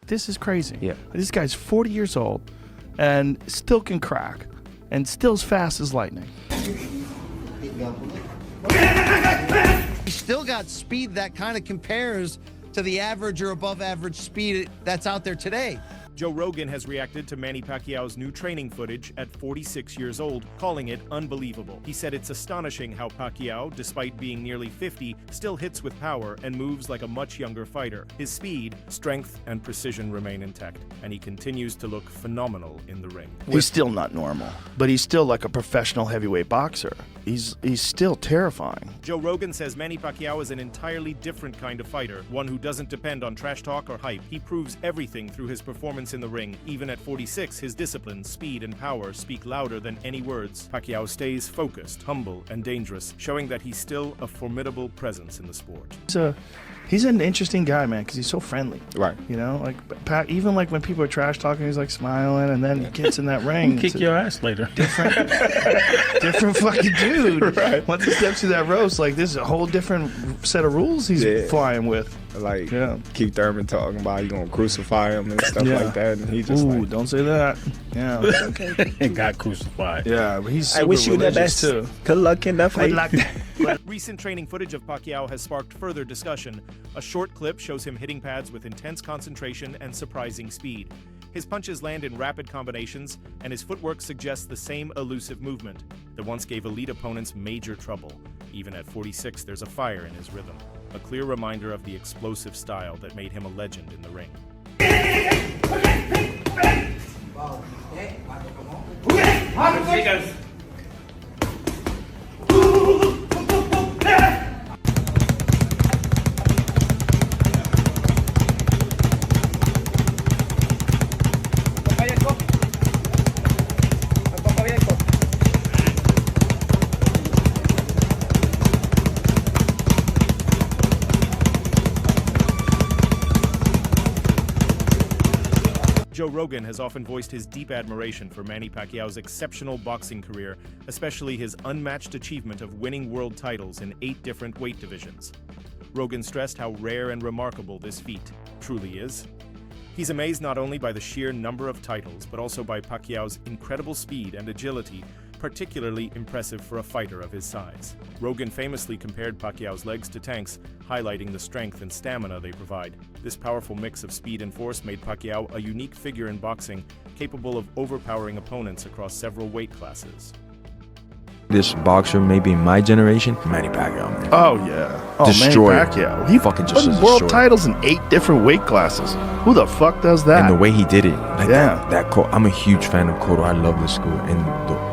this is crazy. Yeah. This guy's 40 years old and still can crack and still as fast as lightning. He's still got speed that kind of compares to the average or above average speed that's out there today. Joe Rogan has reacted to Manny Pacquiao's new training footage at 46 years old, calling it unbelievable. He said it's astonishing how Pacquiao, despite being nearly 50, still hits with power and moves like a much younger fighter. His speed, strength, and precision remain intact, and he continues to look phenomenal in the ring. He's still not normal, but he's still like a professional heavyweight boxer. He's still terrifying. Joe Rogan says Manny Pacquiao is an entirely different kind of fighter, one who doesn't depend on trash talk or hype. He proves everything through his performance in the ring. Even at 46, his discipline, speed, and power speak louder than any words. Pacquiao stays focused, humble, and dangerous, showing that he's still a formidable presence in the sport. He's an interesting guy, man, because he's so friendly. Right. You know, like even like when people are trash talking, he's like smiling, and then he gets in that ring. Kick your ass later. Different fucking dude. Right. Once he steps through that roast, like this is a whole different set of rules he's flying with. Like, Keith Thurman talking about you gonna crucify him and stuff like that, and he just don't say that. Yeah. Okay. And got crucified. Yeah, but he's super I wish you the best too. Good luck in that fight. Recent training footage of Pacquiao has sparked further discussion. A short clip shows him hitting pads with intense concentration and surprising speed. His punches land in rapid combinations, and his footwork suggests the same elusive movement that once gave elite opponents major trouble. Even at 46, there's a fire in his rhythm, a clear reminder of the explosive style that made him a legend in the ring. Joe Rogan has often voiced his deep admiration for Manny Pacquiao's exceptional boxing career, especially his unmatched achievement of winning world titles in 8 different weight divisions. Rogan stressed how rare and remarkable this feat truly is. He's amazed not only by the sheer number of titles, but also by Pacquiao's incredible speed and agility, particularly impressive for a fighter of his size. Rogan famously compared Pacquiao's legs to tanks, highlighting the strength and stamina they provide. This powerful mix of speed and force made Pacquiao a unique figure in boxing, capable of overpowering opponents across several weight classes. This boxer, maybe in my generation, Manny Pacquiao, man. Oh yeah, Destroyer. Manny Pacquiao. He fucking just won world titles in 8 different weight classes. Who the fuck does that? And the way he did it, like that I'm a huge fan of Cotto. I love this school, and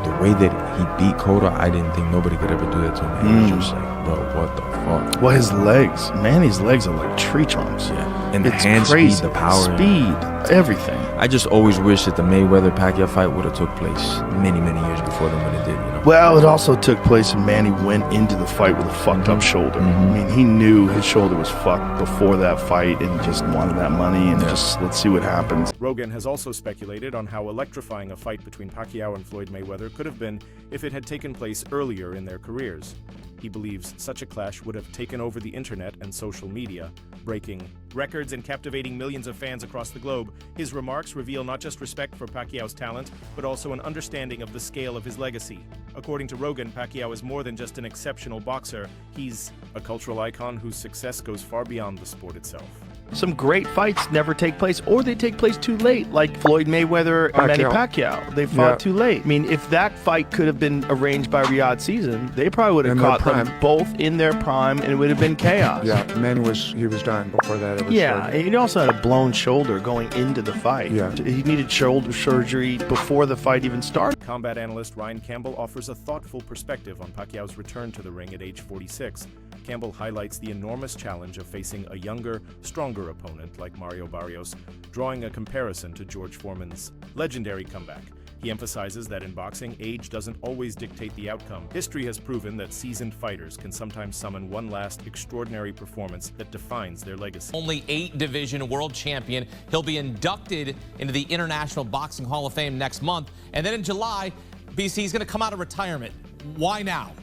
the way that he beat Cotto, I didn't think nobody could ever do that to him. And it was just like, bro, what the fuck? Well, his legs, Manny's legs are like tree trunks. Yeah, and the it's hand crazy. speed, the power, speed, everything. I just always wish that the Mayweather-Pacquiao fight would have took place many years before than when it did. You know. Well, it also took place and Manny went into the fight with a fucked up shoulder. I mean, he knew his shoulder was fucked before that fight and just wanted that money and just let's see what happens. Rogan has also speculated on how electrifying a fight between Pacquiao and Floyd Mayweather could have been if it had taken place earlier in their careers. He believes such a clash would have taken over the internet and social media, breaking records and captivating millions of fans across the globe. His remarks reveal not just respect for Pacquiao's talent, but also an understanding of the scale of his legacy. According to Rogan, Pacquiao is more than just an exceptional boxer. He's a cultural icon whose success goes far beyond the sport itself. Some great fights never take place, or they take place too late, like Floyd Mayweather and Manny Pacquiao. They fought too late. I mean, if that fight could have been arranged by Riyadh Season, they probably would have caught them both in their prime, and it would have been chaos. Yeah, Manny was done before that. And he also had a blown shoulder going into the fight. Yeah, he needed shoulder surgery before the fight even started. Combat analyst Ryan Campbell offers a thoughtful perspective on Pacquiao's return to the ring at age 46. Campbell highlights the enormous challenge of facing a younger, stronger opponent like Mario Barrios, drawing a comparison to George Foreman's legendary comeback. He emphasizes that in boxing, age doesn't always dictate the outcome. History has proven that seasoned fighters can sometimes summon one last extraordinary performance that defines their legacy. Only 8-division world champion. He'll be inducted into the International Boxing Hall of Fame next month. And then in July, BC is going to come out of retirement. Why now?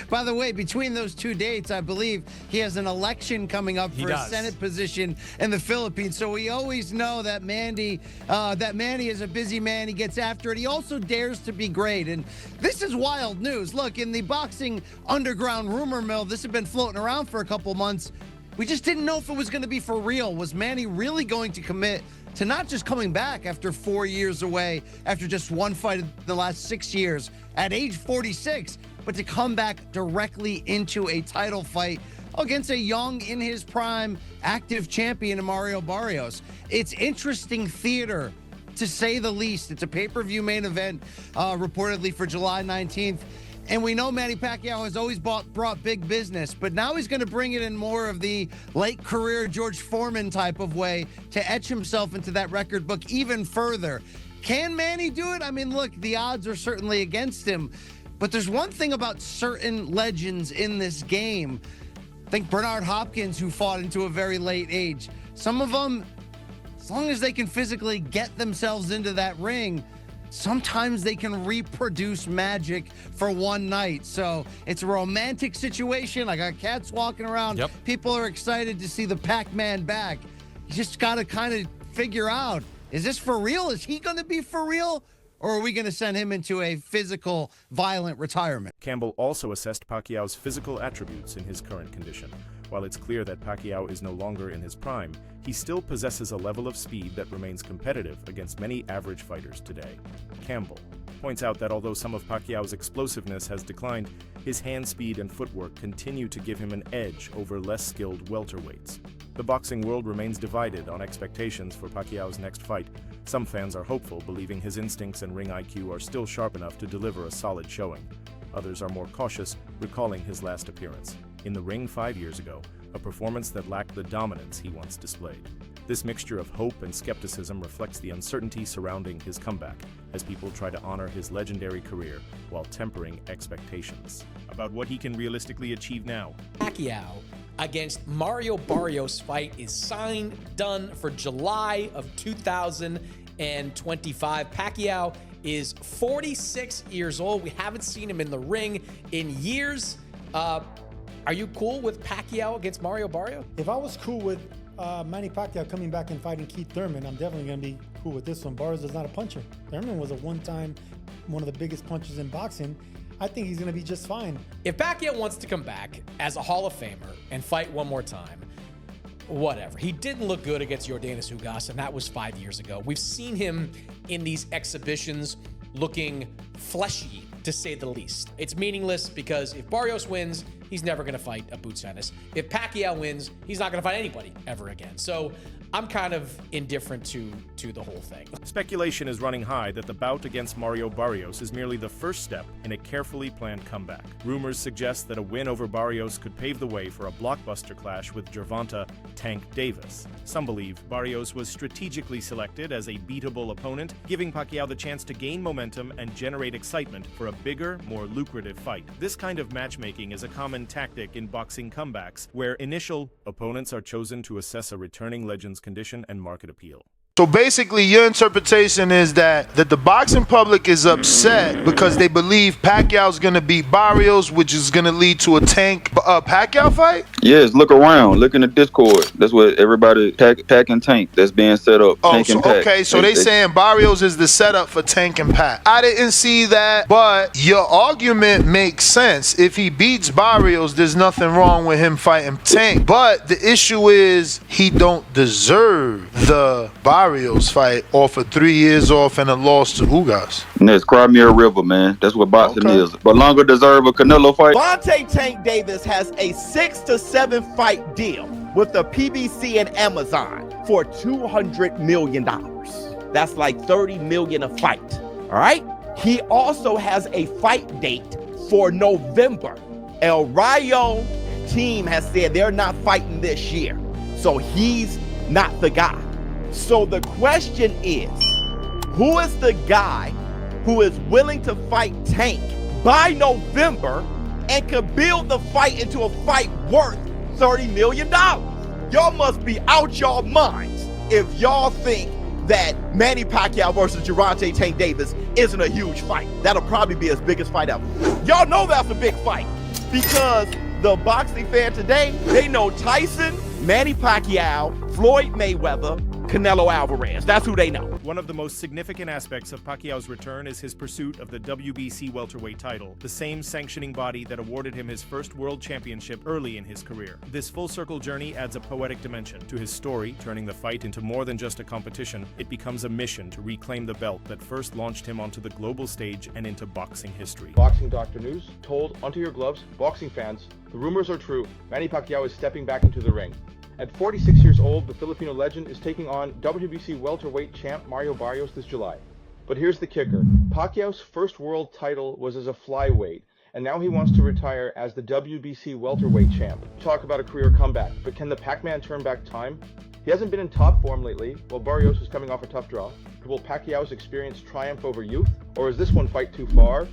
By the way, between those two dates, I believe he has an election coming up for a Senate position in the Philippines. So we always know that Manny is a busy man. He gets after it. He also dares to be great. And this is wild news. Look, in the boxing underground rumor mill, this had been floating around for a couple months. We just didn't know if it was going to be for real. Was Manny really going to commit to not just coming back after 4 years away, after just one fight in the last 6 years at age 46, but to come back directly into a title fight against a young, in his prime, active champion in Mario Barrios? It's interesting theater, to say the least. It's a pay-per-view main event, reportedly for July 19th. And we know Manny Pacquiao has always brought big business, but now he's going to bring it in more of the late career George Foreman type of way to etch himself into that record book even further. Can Manny do it? I mean, look, the odds are certainly against him, but there's one thing about certain legends in this game. Think Bernard Hopkins, who fought into a very late age. Some of them, as long as they can physically get themselves into that ring, sometimes they can reproduce magic for one night. So it's a romantic situation. I got cats walking around. Yep. People are excited to see the Pac-Man back. You just got to kind of figure out, is this for real? Is he going to be for real? Or are we going to send him into a physical, violent retirement? Campbell also assessed Pacquiao's physical attributes in his current condition. While it's clear that Pacquiao is no longer in his prime, he still possesses a level of speed that remains competitive against many average fighters today. Campbell points out that although some of Pacquiao's explosiveness has declined, his hand speed and footwork continue to give him an edge over less skilled welterweights. The boxing world remains divided on expectations for Pacquiao's next fight. Some fans are hopeful, believing his instincts and ring IQ are still sharp enough to deliver a solid showing. Others are more cautious, recalling his last appearance in the ring 5 years ago, a performance that lacked the dominance he once displayed. This mixture of hope and skepticism reflects the uncertainty surrounding his comeback, as people try to honor his legendary career while tempering expectations about what he can realistically achieve now. Pacquiao against Mario Barrios fight is signed, done for July of 2025. Pacquiao is 46 years old. We haven't seen him in the ring in years. Are you cool with Pacquiao against Mario Barrios? If I was cool with Manny Pacquiao coming back and fighting Keith Thurman, I'm definitely going to be cool with this one. Barrios is not a puncher. Thurman was one of the biggest punchers in boxing. I think he's going to be just fine. If Pacquiao wants to come back as a Hall of Famer and fight one more time, whatever. He didn't look good against Yordenis Ugas, and that was 5 years ago. We've seen him in these exhibitions looking fleshy, to say the least. It's meaningless because if Barrios wins, he's never going to fight a Boots Ennis. If Pacquiao wins, he's not going to fight anybody ever again. So I'm kind of indifferent to the whole thing. Speculation is running high that the bout against Mario Barrios is merely the first step in a carefully planned comeback. Rumors suggest that a win over Barrios could pave the way for a blockbuster clash with Gervonta "Tank" Davis. Some believe Barrios was strategically selected as a beatable opponent, giving Pacquiao the chance to gain momentum and generate excitement for a bigger, more lucrative fight. This kind of matchmaking is a common tactic in boxing comebacks, where initial opponents are chosen to assess a returning legend's condition and market appeal. So basically, your interpretation is that the boxing public is upset because they believe Pacquiao's going to beat Barrios, which is going to lead to a Tank Pacquiao fight? Yes, look around. Look in the Discord. That's what everybody, Pac and Tank, that's being set up. Oh, Tank so, and Pac. okay, so they saying Barrios is the setup for Tank and Pac. I didn't see that, but your argument makes sense. If he beats Barrios, there's nothing wrong with him fighting Tank. But the issue is he don't deserve the Barrios fight off of 3 years off and a loss to Ugas. And that's Crimea River, man. That's what boxing is. But longer deserve a Canelo fight. Vontae Tank Davis has a 6 to 7 fight deal with the PBC and Amazon for $200 million. That's like $30 million a fight. All right. He also has a fight date for November. El Rayo team has said they're not fighting this year, so he's not the guy. So the question is, who is the guy who is willing to fight Tank by November and could build the fight into a fight worth $30 million? Y'all must be out y'all minds if y'all think that Manny Pacquiao versus Gervonta Tank Davis isn't a huge fight. That'll probably be his biggest fight ever. Y'all know that's a big fight because the boxing fan today, they know Tyson, Manny Pacquiao, Floyd Mayweather, Canelo Alvarez. That's who they know. One of the most significant aspects of Pacquiao's return is his pursuit of the WBC welterweight title, the same sanctioning body that awarded him his first world championship early in his career. This full-circle journey adds a poetic dimension to his story, turning the fight into more than just a competition. It becomes a mission to reclaim the belt that first launched him onto the global stage and into boxing history. Boxing Doctor News told onto your gloves, boxing fans, the rumors are true. Manny Pacquiao is stepping back into the ring. At 46 years old, the Filipino legend is taking on WBC welterweight champ Mario Barrios this July. But here's the kicker. Pacquiao's first world title was as a flyweight, and now he wants to retire as the WBC welterweight champ. Talk about a career comeback, but can the Pac-Man turn back time? He hasn't been in top form lately, while Barrios is coming off a tough draw. Will Pacquiao's experience triumph over youth, or is this one fight too far?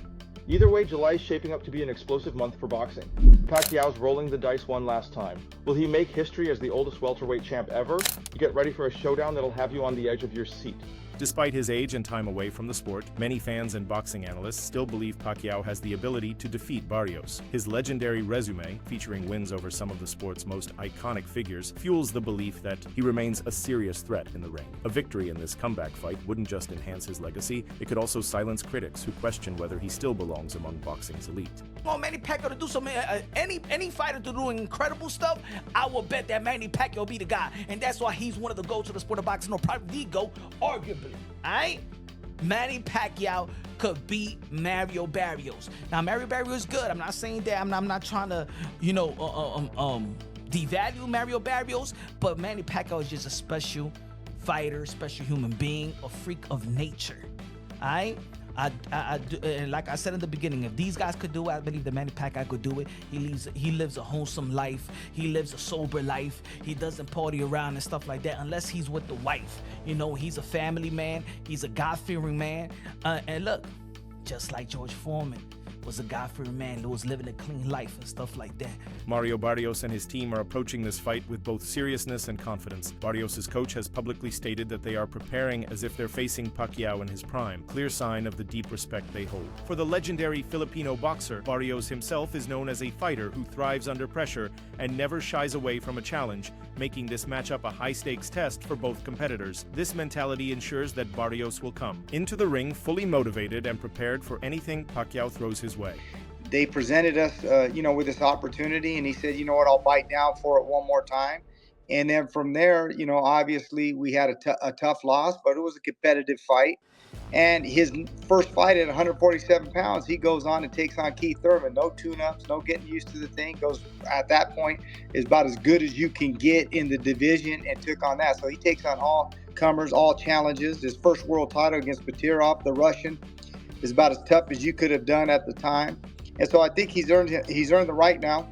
Either way, July is shaping up to be an explosive month for boxing. Pacquiao's rolling the dice one last time. Will he make history as the oldest welterweight champ ever? You get ready for a showdown that'll have you on the edge of your seat. Despite his age and time away from the sport, many fans and boxing analysts still believe Pacquiao has the ability to defeat Barrios. His legendary resume, featuring wins over some of the sport's most iconic figures, fuels the belief that he remains a serious threat in the ring. A victory in this comeback fight wouldn't just enhance his legacy, it could also silence critics who question whether he still belongs among boxing's elite. Want Manny Pacquiao to do some any fighter to do incredible stuff, I will bet that Manny Pacquiao will be the guy, and that's why he's one of the GOATs of the sport of boxing, or probably the GOAT, arguably. Alright? Manny Pacquiao could beat Mario Barrios. Now, Mario Barrios is good. I'm not saying that. I'm not trying to, devalue Mario Barrios, but Manny Pacquiao is just a special fighter, special human being, a freak of nature. Alright? And like I said in the beginning, if these guys could do it, I believe that Manny Pacquiao could do it. He lives a wholesome life. He lives a sober life. He doesn't party around and stuff like that unless he's with the wife. He's a family man. He's a God-fearing man. And look, just like George Foreman was a God-fearing man who was living a clean life and stuff like that. Mario Barrios and his team are approaching this fight with both seriousness and confidence. Barrios' coach has publicly stated that they are preparing as if they're facing Pacquiao in his prime, clear sign of the deep respect they hold. For the legendary Filipino boxer, Barrios himself is known as a fighter who thrives under pressure and never shies away from a challenge, making this matchup a high-stakes test for both competitors. This mentality ensures that Barrios will come into the ring fully motivated and prepared for anything Pacquiao throws his way. They presented us, with this opportunity, and he said, you know what, I'll bite down for it one more time. And then from there, obviously we had a tough loss, but it was a competitive fight. And his first fight at 147 pounds, he goes on and takes on Keith Thurman. No tune-ups, no getting used to the thing. Goes at that point is about as good as you can get in the division, and took on that. So he takes on all comers, all challenges. His first world title against Petirov, the Russian, is about as tough as you could have done at the time. And so I think he's earned the right now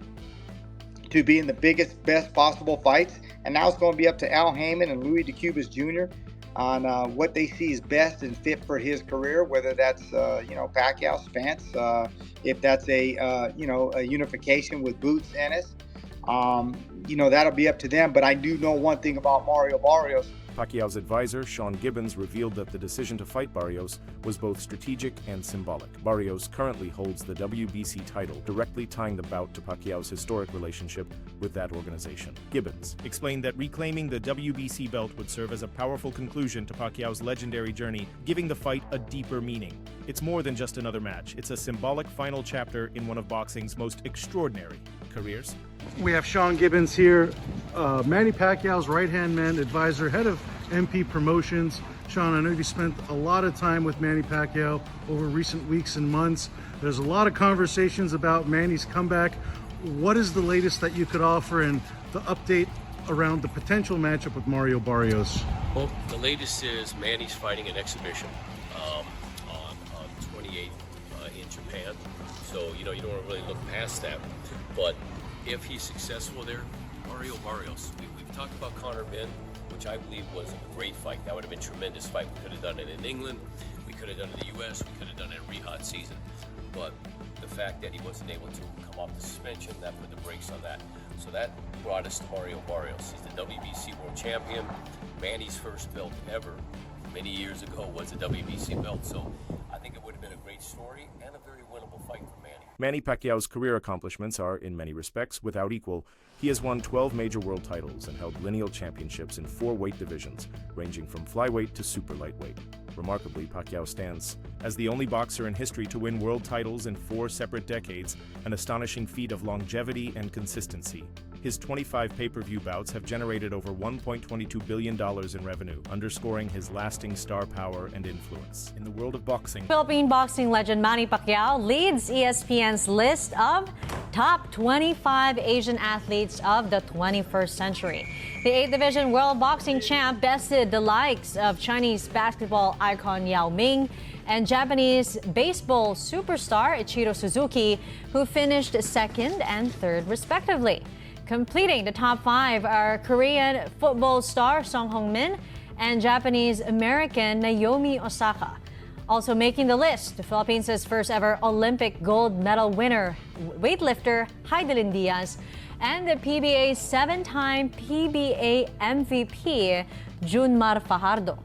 to be in the biggest, best possible fights. And now it's going to be up to Al Heyman and Louis DeCubas Jr. on what they see is best and fit for his career, whether that's, Pacquiao, Spence, if that's a unification with Boots Ennis. That'll be up to them. But I do know one thing about Mario Barrios. Pacquiao's advisor, Sean Gibbons, revealed that the decision to fight Barrios was both strategic and symbolic. Barrios currently holds the WBC title, directly tying the bout to Pacquiao's historic relationship with that organization. Gibbons explained that reclaiming the WBC belt would serve as a powerful conclusion to Pacquiao's legendary journey, giving the fight a deeper meaning. It's more than just another match. It's a symbolic final chapter in one of boxing's most extraordinary careers. We have Sean Gibbons here, Manny Pacquiao's right-hand man, advisor, head of MP Promotions. Sean, I know you spent a lot of time with Manny Pacquiao over recent weeks and months. There's a lot of conversations about Manny's comeback. What is the latest that you could offer, and the update around the potential matchup with Mario Barrios? Well, the latest is Manny's fighting an exhibition on 28th in Japan. So, you don't want to really look past that. But if he's successful there, Mario Barrios. We've talked about Conor Ben, which I believe was a great fight. That would have been a tremendous fight. We could have done it in England. We could have done it in the U.S. We could have done it in Riyadh season. But the fact that he wasn't able to come off the suspension, that put the brakes on that. So that brought us to Mario Barrios. He's the WBC world champion. Manny's first belt ever, many years ago, was a WBC belt. So I think it would have been a great story and a very winnable fight for Manny. Manny Pacquiao's career accomplishments are, in many respects, without equal. He has won 12 major world titles and held lineal championships in 4 weight divisions, ranging from flyweight to super lightweight. Remarkably, Pacquiao stands as the only boxer in history to win world titles in 4 separate decades, an astonishing feat of longevity and consistency. His 25 pay-per-view bouts have generated over $1.22 billion in revenue, underscoring his lasting star power and influence. In the world of boxing, Philippine boxing legend Manny Pacquiao leads ESPN's list of top 25 Asian athletes of the 21st century. The 8th Division World Boxing Champ bested the likes of Chinese basketball icon Yao Ming and Japanese baseball superstar Ichiro Suzuki, who finished 2nd and 3rd respectively. Completing the top 5 are Korean football star Song Hong-min and Japanese-American Naomi Osaka. Also making the list, the Philippines' first ever Olympic gold medal winner, weightlifter Heidelin Diaz, and the PBA's 7-time PBA MVP, Junmar Fajardo.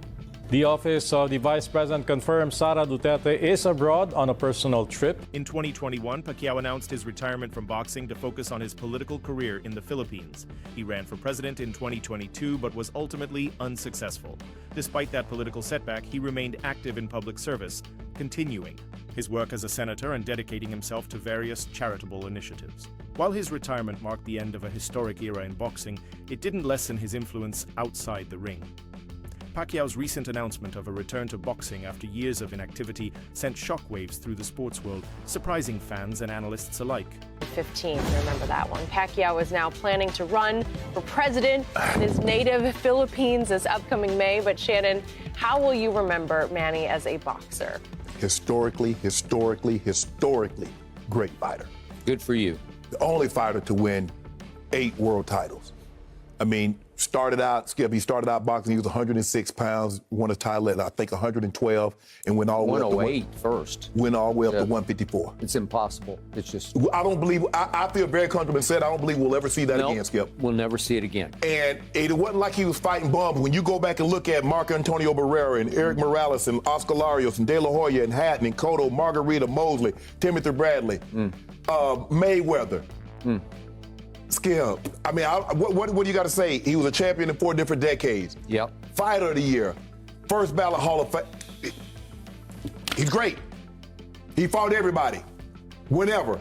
The office of the vice president confirms Sara Duterte is abroad on a personal trip. In 2021, Pacquiao announced his retirement from boxing to focus on his political career in the Philippines. He ran for president in 2022 but was ultimately unsuccessful. Despite that political setback, he remained active in public service, continuing his work as a senator and dedicating himself to various charitable initiatives. While his retirement marked the end of a historic era in boxing, it didn't lessen his influence outside the ring. Pacquiao's recent announcement of a return to boxing after years of inactivity sent shockwaves through the sports world, surprising fans and analysts alike. 15, remember that one. Pacquiao is now planning to run for president in his native Philippines this upcoming May. But Shannon, how will you remember Manny as a boxer? Historically great fighter. Good for you. The only fighter to win 8 world titles. I mean, he started out boxing, he was 106 pounds, won a title at, I think, 112, and went all the way up to 108 first. Went all the way up to 154. It's impossible. It's just... I don't believe, I feel very comfortable and said I don't believe we'll ever see that again, Skip. We'll never see it again. And it wasn't like he was fighting bums. When you go back and look at Marco Antonio Barrera and Eric Morales and Oscar Larios and De La Hoya and Hatton and Cotto, Margarita Mosley, Timothy Bradley, Mayweather, Skip. I mean, what do you got to say? He was a champion in 4 different decades. Yep. Fighter of the year. First ballot Hall of Fame. He's great. He fought everybody. Whenever.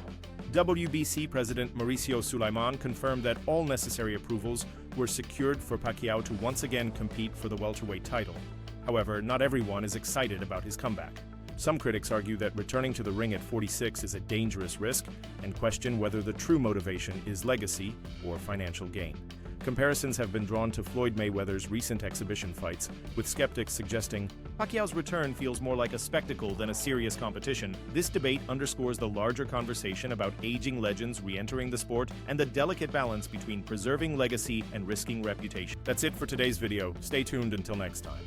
WBC President Mauricio Sulaiman confirmed that all necessary approvals were secured for Pacquiao to once again compete for the welterweight title. However, not everyone is excited about his comeback. Some critics argue that returning to the ring at 46 is a dangerous risk and question whether the true motivation is legacy or financial gain. Comparisons have been drawn to Floyd Mayweather's recent exhibition fights, with skeptics suggesting Pacquiao's return feels more like a spectacle than a serious competition. This debate underscores the larger conversation about aging legends re-entering the sport and the delicate balance between preserving legacy and risking reputation. That's it for today's video. Stay tuned until next time.